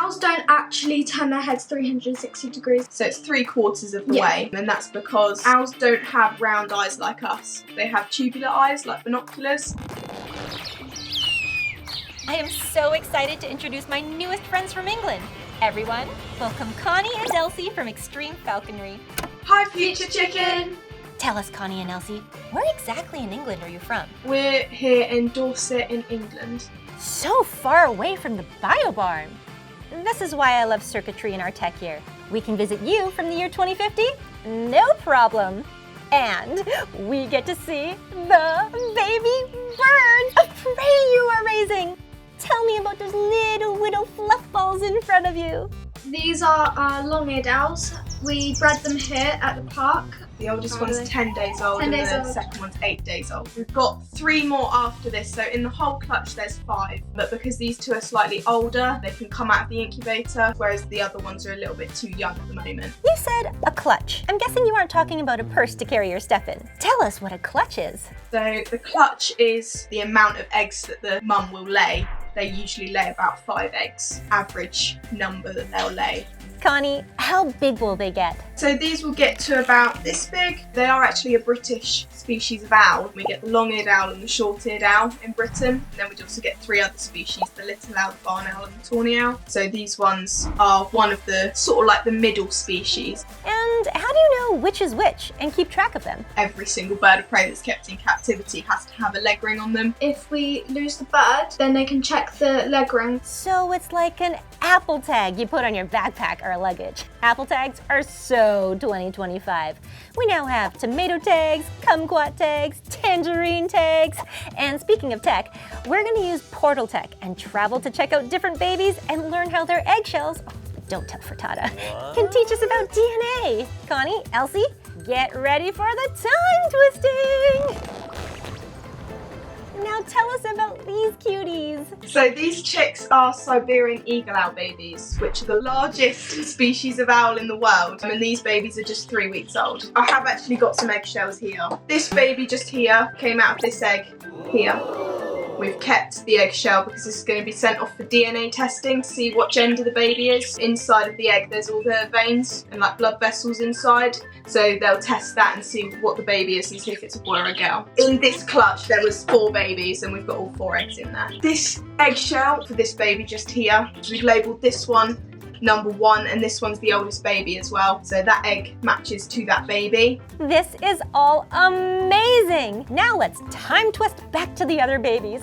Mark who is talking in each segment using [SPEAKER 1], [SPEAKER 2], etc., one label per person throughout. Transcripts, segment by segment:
[SPEAKER 1] Owls don't actually turn their heads 360 degrees.
[SPEAKER 2] So it's 3/4 of the way, and that's because owls don't have round eyes like us. They have tubular eyes like binoculars.
[SPEAKER 3] I am so excited to introduce my newest friends from England. Everyone, welcome Connie and Elsie from Extreme Falconry.
[SPEAKER 2] Hi, future chicken!
[SPEAKER 3] Tell us, Connie and Elsie, where exactly in England are you from?
[SPEAKER 2] We're here in Dorset in England.
[SPEAKER 3] So far away from the Biobarn. This is why I love circuitry in our tech year. We can visit you from the year 2050, no problem. And we get to see the baby birds of prey you are raising. Tell me about those little widow fluff balls in front of you.
[SPEAKER 1] These are our long-eared owls. We bred them here at the park.
[SPEAKER 2] The oldest one's 10 days old
[SPEAKER 1] 10
[SPEAKER 2] and
[SPEAKER 1] days
[SPEAKER 2] the
[SPEAKER 1] old.
[SPEAKER 2] second one's 8 days old. We've got 3 more after this, so in the whole clutch there's 5. But because these 2 are slightly older, they can come out of the incubator, whereas the other ones are a little bit too young at the moment.
[SPEAKER 3] You said a clutch. I'm guessing you aren't talking about a purse to carry your stuff in. Tell us what a clutch is.
[SPEAKER 2] So the clutch is the amount of eggs that the mum will lay. They usually lay about 5 eggs, average number that they'll lay.
[SPEAKER 3] Connie, how big will they get?
[SPEAKER 2] So these will get to about this big. They are actually a British species of owl. We get the long-eared owl and the short-eared owl in Britain. And then we also get 3 other species, the little owl, the barn owl and the tawny owl. So these ones are one of the sort of like the middle species.
[SPEAKER 3] And how do you know which is which and keep track of them?
[SPEAKER 2] Every single bird of prey that's kept in captivity has to have a leg ring on them.
[SPEAKER 1] If we lose the bird, then they can check the leg ring.
[SPEAKER 3] So it's like an Apple tag you put on your backpack or luggage. Apple tags are so 2025. We now have tomato tags, kumquat tags, tangerine tags. And speaking of tech, we're going to use portal tech and travel to check out different babies and learn how their eggshells, don't tell Frittata, can teach us about DNA. Connie, Elsie, get ready for the tongue twisting! Now tell us about these cuties.
[SPEAKER 2] So these chicks are Siberian eagle owl babies, which are the largest species of owl in the world. And these babies are just 3 weeks old. I have actually got some eggshells here. This baby just here came out of this egg here. We've kept the eggshell because this is going to be sent off for DNA testing to see what gender the baby is. Inside of the egg there's all the veins and like blood vessels inside. So they'll test that and see what the baby is and see if it's a boy or a girl. In this clutch there was 4 babies and we've got all 4 eggs in there. This eggshell for this baby just here, we've labelled this one number 1 and this one's the oldest baby as well. So that egg matches to that baby.
[SPEAKER 3] This is all amazing. Now let's time twist back to the other babies.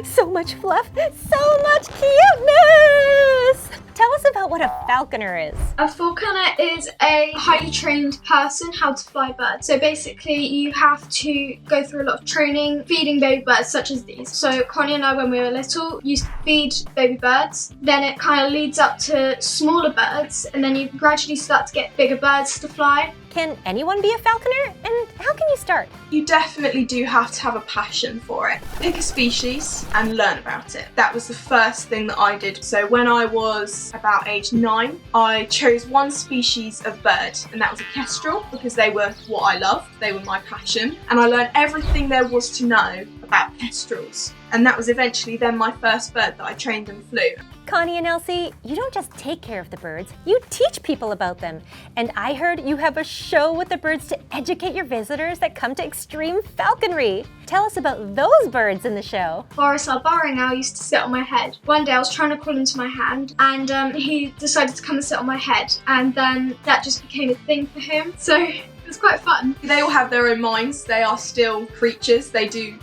[SPEAKER 3] So much fluff, so much cuteness. Tell us about what a falconer is.
[SPEAKER 1] A falconer is a highly trained person how to fly birds. So basically you have to go through a lot of training feeding baby birds such as these. So Connie and I, when we were little, used to feed baby birds. Then it kind of leads up to smaller birds and then you gradually start to get bigger birds to fly.
[SPEAKER 3] Can anyone be a falconer? And how can you start?
[SPEAKER 2] You definitely do have to have a passion for it. Pick a species and learn about it. That was the first thing that I did. So when I was about age 9, I chose one species of bird and that was a kestrel because they were what I loved. They were my passion. And I learned everything there was to know about kestrels. And that was eventually then my first bird that I trained and flew.
[SPEAKER 3] Connie and Elsie, you don't just take care of the birds, you teach people about them. And I heard you have a show with the birds to educate your visitors that come to Extreme Falconry. Tell us about those birds in the show.
[SPEAKER 1] Boris, our burrowing owl, used to sit on my head. One day I was trying to crawl into my hand and he decided to come and sit on my head. And then that just became a thing for him. So it was quite fun.
[SPEAKER 2] They all have their own minds. They are still creatures. They do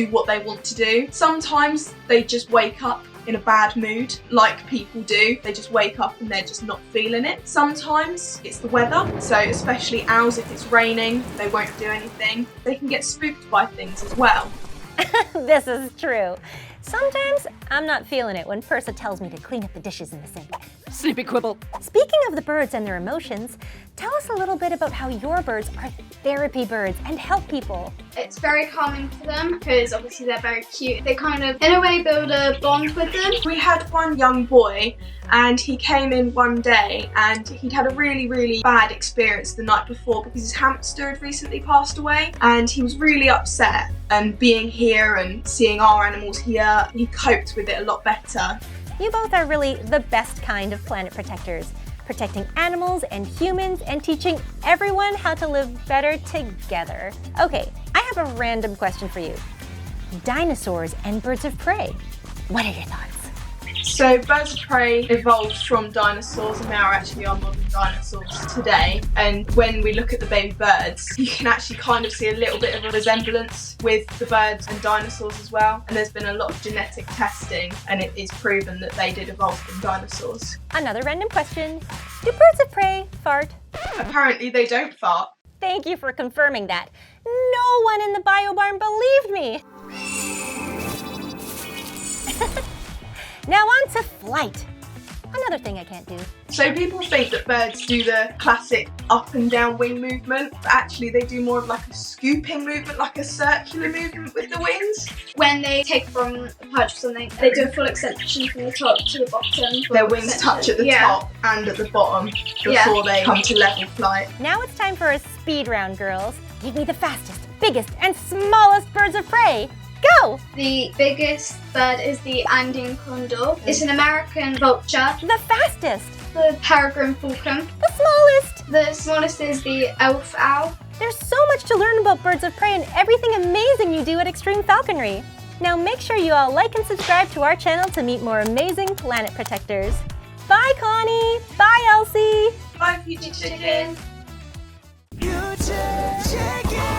[SPEAKER 2] what they want to do. Sometimes they just wake up in a bad mood, like people do. They just wake up and they're just not feeling it. Sometimes it's the weather, so especially owls, if it's raining, they won't do anything. They can get spooked by things as well.
[SPEAKER 3] This is true. Sometimes I'm not feeling it when Persa tells me to clean up the dishes in the sink. Sleepy quibble. Speaking of the birds and their emotions, tell us a little bit about how your birds are therapy birds and help people.
[SPEAKER 1] It's very calming for them because obviously they're very cute. They kind of, in a way, build a bond with them.
[SPEAKER 2] We had one young boy and he came in one day and he'd had a really bad experience the night before because his hamster had recently passed away and he was really upset. And being here and seeing our animals here, he coped with it a lot better.
[SPEAKER 3] You both are really the best kind of planet protectors, protecting animals and humans and teaching everyone how to live better together. Okay, I have a random question for you. Dinosaurs and birds of prey. What are your thoughts?
[SPEAKER 2] So birds of prey evolved from dinosaurs and they are actually our modern dinosaurs today. And when we look at the baby birds, you can actually kind of see a little bit of a resemblance with the birds and dinosaurs as well. And there's been a lot of genetic testing and it is proven that they did evolve from dinosaurs.
[SPEAKER 3] Another random question. Do birds of prey fart?
[SPEAKER 2] Apparently they don't fart.
[SPEAKER 3] Thank you for confirming that. No one in the bio barn believed me. Now on to flight. Another thing I can't do.
[SPEAKER 2] So people think that birds do the classic up and down wing movement, but actually they do more of like a scooping movement, like a circular movement with the wings.
[SPEAKER 1] When they take from a perch or something, they do a full extension from the top to the bottom.
[SPEAKER 2] Their wings touch at the top and at the bottom before they come to level flight.
[SPEAKER 3] Now it's time for a speed round, girls. Give me the fastest, biggest, and smallest birds of prey. Go!
[SPEAKER 1] The biggest bird is the Andean condor. It's an American vulture.
[SPEAKER 3] The fastest.
[SPEAKER 1] The peregrine falcon.
[SPEAKER 3] The smallest.
[SPEAKER 1] The smallest is the elf owl.
[SPEAKER 3] There's so much to learn about birds of prey and everything amazing you do at Extreme Falconry. Now make sure you all like and subscribe to our channel to meet more amazing planet protectors. Bye, Connie. Bye, Elsie.
[SPEAKER 2] Bye, future chicken.
[SPEAKER 4] Future chicken.